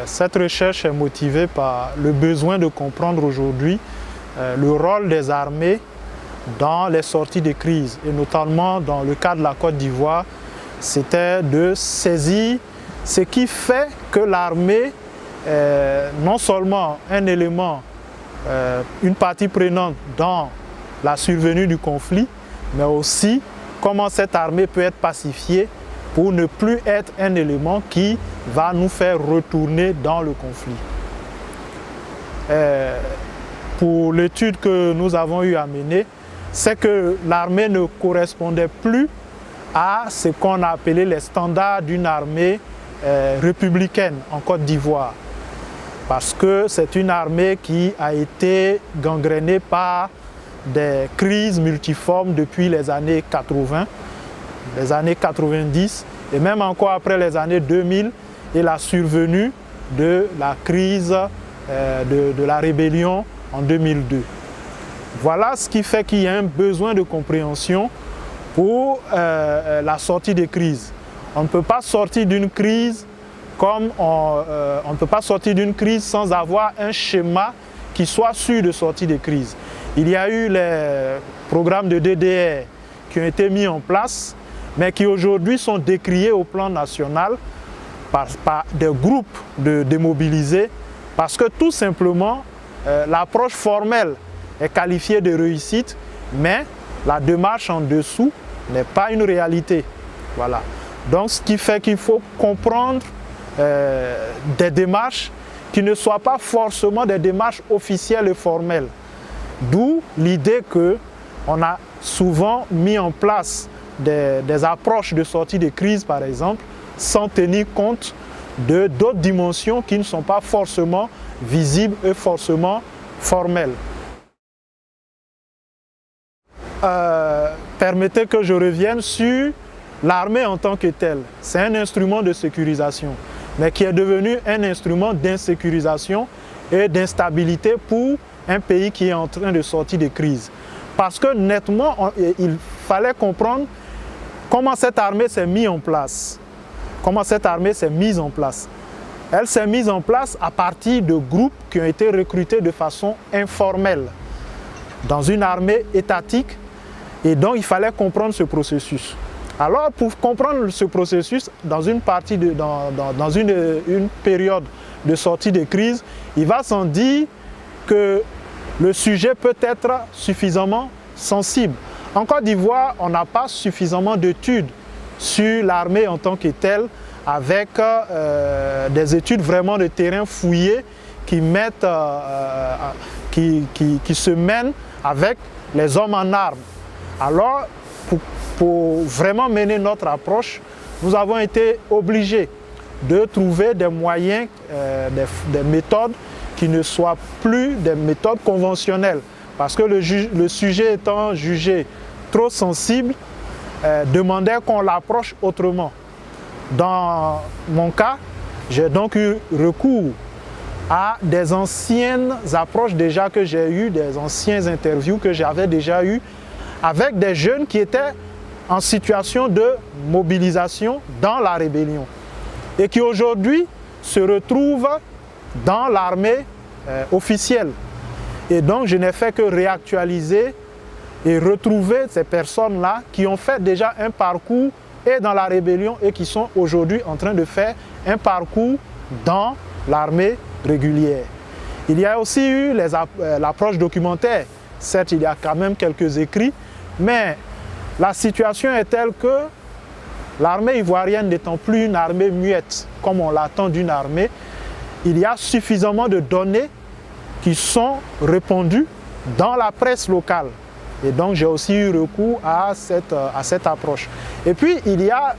Cette recherche est motivée par le besoin de comprendre aujourd'hui le rôle des armées dans les sorties de crise, et notamment dans le cas de la Côte d'Ivoire, c'était de saisir ce qui fait que l'armée est non seulement un élément, une partie prenante dans la survenue du conflit, mais aussi comment cette armée peut être pacifiée pour ne plus être un élément qui va nous faire retourner dans le conflit. Pour l'étude que nous avons eu à mener, c'est que l'armée ne correspondait plus à ce qu'on a appelé les standards d'une armée républicaine en Côte d'Ivoire. Parce que c'est une armée qui a été gangrénée par des crises multiformes depuis les années 80, les années 90 et même encore après les années 2000 et la survenue de la crise de la rébellion en 2002. Voilà ce qui fait qu'il y a un besoin de compréhension pour la sortie des crises. On ne peut pas sortir d'une crise comme on ne peut pas sortir d'une crise sans avoir un schéma qui soit sûr de sortie des crises. Il y a eu les programmes de DDR qui ont été mis en place, mais qui aujourd'hui sont décriés au plan national par des groupes de démobilisés, parce que tout simplement, l'approche formelle est qualifiée de réussite, mais la démarche en dessous n'est pas une réalité. Voilà. Donc, ce qui fait qu'il faut comprendre des démarches qui ne soient pas forcément des démarches officielles et formelles. D'où l'idée qu'on a souvent mis en place des approches de sortie de crise, par exemple, sans tenir compte de d'autres dimensions qui ne sont pas forcément visibles et forcément formelles. Permettez que je revienne sur l'armée en tant que telle. C'est un instrument de sécurisation, mais qui est devenu un instrument d'insécurisation et d'instabilité pour un pays qui est en train de sortir de crise. Parce que nettement, il fallait comprendre comment cette armée s'est mise en place. Comment cette armée s'est mise en place. Elle s'est mise en place à partir de groupes qui ont été recrutés de façon informelle dans une armée étatique, et donc il fallait comprendre ce processus. Alors pour comprendre ce processus dans une période de sortie de crise, il va sans dire que le sujet peut être suffisamment sensible. En Côte d'Ivoire, on n'a pas suffisamment d'études sur l'armée en tant que telle, avec des études vraiment de terrain fouillées qui se mènent avec les hommes en armes. Alors, pour vraiment mener notre approche, nous avons été obligés de trouver des moyens, des méthodes qui ne soient plus des méthodes conventionnelles. Parce que le sujet étant jugé trop sensible, demandait qu'on l'approche autrement. Dans mon cas, j'ai donc eu recours à des anciennes approches déjà que j'ai eues, des anciens interviews que j'avais déjà eues avec des jeunes qui étaient en situation de mobilisation dans la rébellion et qui aujourd'hui se retrouvent dans l'armée officielle. Et donc je n'ai fait que réactualiser et retrouver ces personnes-là qui ont fait déjà un parcours et dans la rébellion et qui sont aujourd'hui en train de faire un parcours dans l'armée régulière. Il y a aussi eu l'approche documentaire. Certes, il y a quand même quelques écrits, mais la situation est telle que l'armée ivoirienne n'étant plus une armée muette, comme on l'attend d'une armée, il y a suffisamment de données qui sont répandues dans la presse locale. Et donc j'ai aussi eu recours à cette approche. Et puis il y a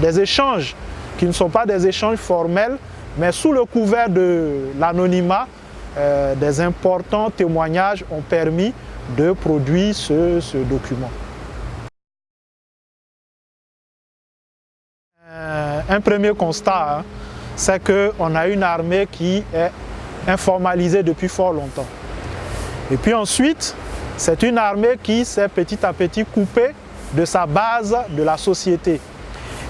des échanges qui ne sont pas des échanges formels, mais sous le couvert de l'anonymat, des importants témoignages ont permis de produire ce document. Un premier constat, c'est qu'on a une armée qui est informalisée depuis fort longtemps. Et puis ensuite, c'est une armée qui s'est petit à petit coupée de sa base de la société.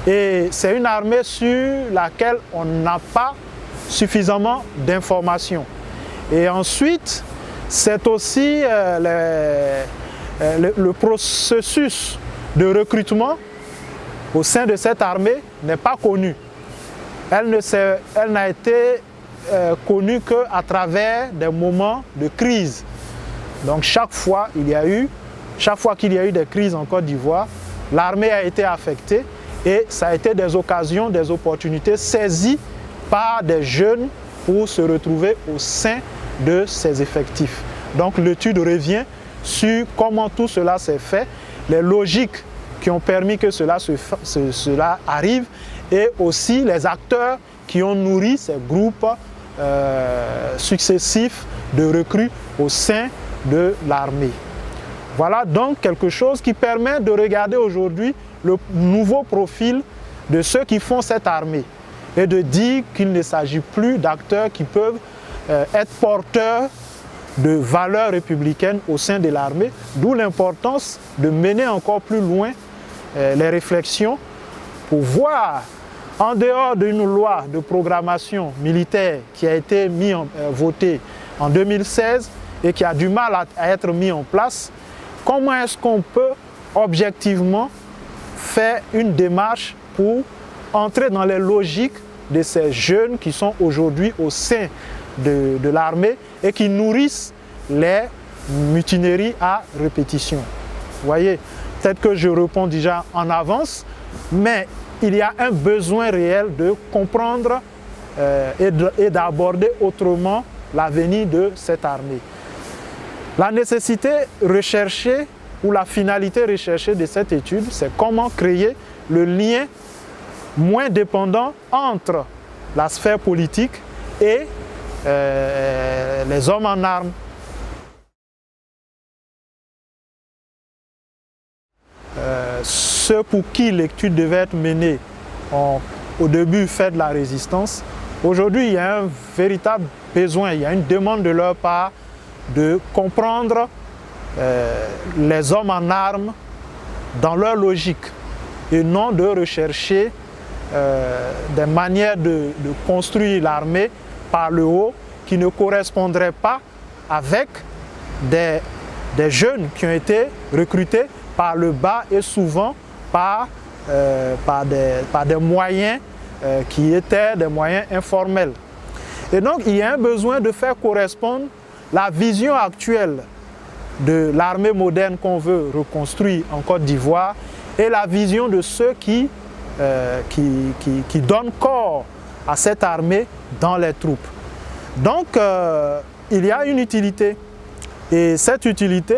Et c'est une armée sur laquelle on n'a pas suffisamment d'informations. Et ensuite, c'est aussi le processus de recrutement au sein de cette armée n'est pas connu. Elle n'a été connue qu'à travers des moments de crise. Donc chaque fois qu'il y a eu des crises en Côte d'Ivoire, l'armée a été affectée et ça a été des occasions, des opportunités saisies par des jeunes pour se retrouver au sein de ces effectifs. Donc l'étude revient sur comment tout cela s'est fait, les logiques qui ont permis que cela arrive et aussi les acteurs qui ont nourri ces groupes successifs de recrues au sein de l'armée. Voilà donc quelque chose qui permet de regarder aujourd'hui le nouveau profil de ceux qui font cette armée et de dire qu'il ne s'agit plus d'acteurs qui peuvent être porteurs de valeurs républicaines au sein de l'armée, d'où l'importance de mener encore plus loin les réflexions pour voir, en dehors d'une loi de programmation militaire qui a été votée en 2016 et qui a du mal à être mise en place, comment est-ce qu'on peut objectivement faire une démarche pour entrer dans les logiques de ces jeunes qui sont aujourd'hui au sein de l'armée et qui nourrissent les mutineries à répétition. Vous voyez, peut-être que je réponds déjà en avance, mais il y a un besoin réel de comprendre et d'aborder autrement l'avenir de cette armée. La nécessité recherchée ou la finalité recherchée de cette étude, c'est comment créer le lien moins dépendant entre la sphère politique et les hommes en armes. Ceux pour qui l'étude devait être menée ont au début fait de la résistance. Aujourd'hui, il y a un véritable besoin, il y a une demande de leur part de comprendre les hommes en armes dans leur logique et non de rechercher des manières de construire l'armée par le haut qui ne correspondraient pas avec des jeunes qui ont été recrutés par le bas et souvent par des moyens qui étaient des moyens informels. Et donc il y a un besoin de faire correspondre la vision actuelle de l'armée moderne qu'on veut reconstruire en Côte d'Ivoire et la vision de ceux qui donnent corps à cette armée dans les troupes. Donc il y a une utilité et cette utilité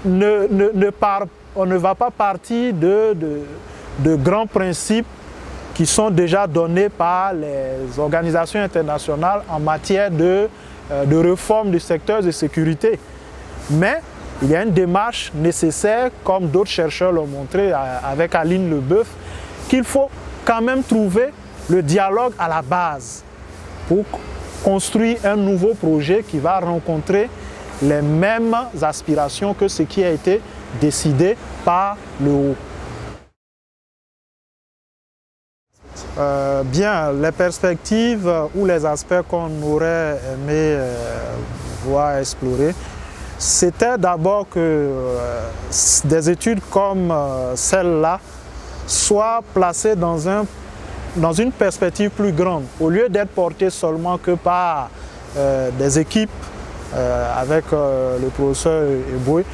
on ne va pas partir de grands principes qui sont déjà donnés par les organisations internationales en matière de réforme du secteur de sécurité. Mais il y a une démarche nécessaire, comme d'autres chercheurs l'ont montré avec Aline Leboeuf, qu'il faut quand même trouver le dialogue à la base pour construire un nouveau projet qui va rencontrer les mêmes aspirations que ce qui a été décidé par le haut. Bien, les perspectives ou les aspects qu'on aurait aimé voir explorer, c'était d'abord que des études comme celle-là soient placées dans une perspective plus grande, au lieu d'être portées seulement que par des équipes avec le professeur Eboué.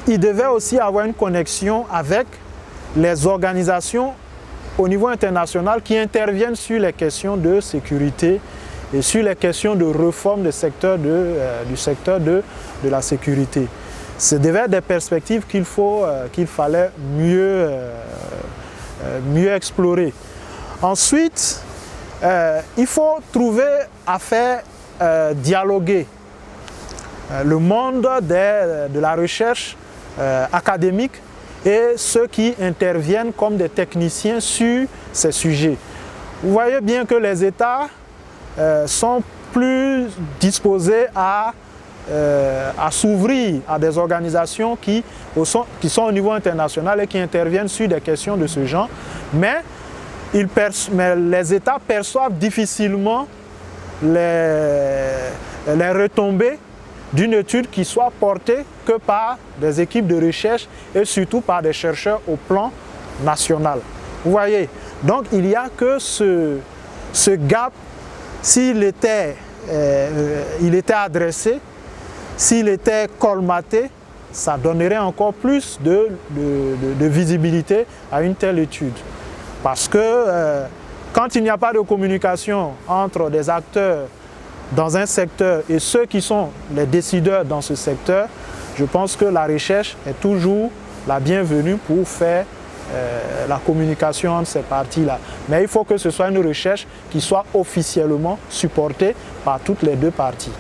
Il devait aussi avoir une connexion avec les organisations au niveau international qui interviennent sur les questions de sécurité et sur les questions de réforme du secteur de la sécurité. Ce devaient être des perspectives qu'il fallait mieux explorer. Ensuite, il faut trouver à faire dialoguer le monde de la recherche académique et ceux qui interviennent comme des techniciens sur ces sujets. Vous voyez bien que les États sont plus disposés à s'ouvrir à des organisations qui sont au niveau international et qui interviennent sur des questions de ce genre. Mais mais les États perçoivent difficilement les retombées d'une étude qui soit portée que par des équipes de recherche et surtout par des chercheurs au plan national. Vous voyez, donc il n'y a que ce gap, s'il était, adressé, s'il était colmaté, ça donnerait encore plus de visibilité à une telle étude. Parce que quand il n'y a pas de communication entre des acteurs dans un secteur et ceux qui sont les décideurs dans ce secteur, je pense que la recherche est toujours la bienvenue pour faire la communication entre ces parties-là. Mais il faut que ce soit une recherche qui soit officiellement supportée par toutes les deux parties.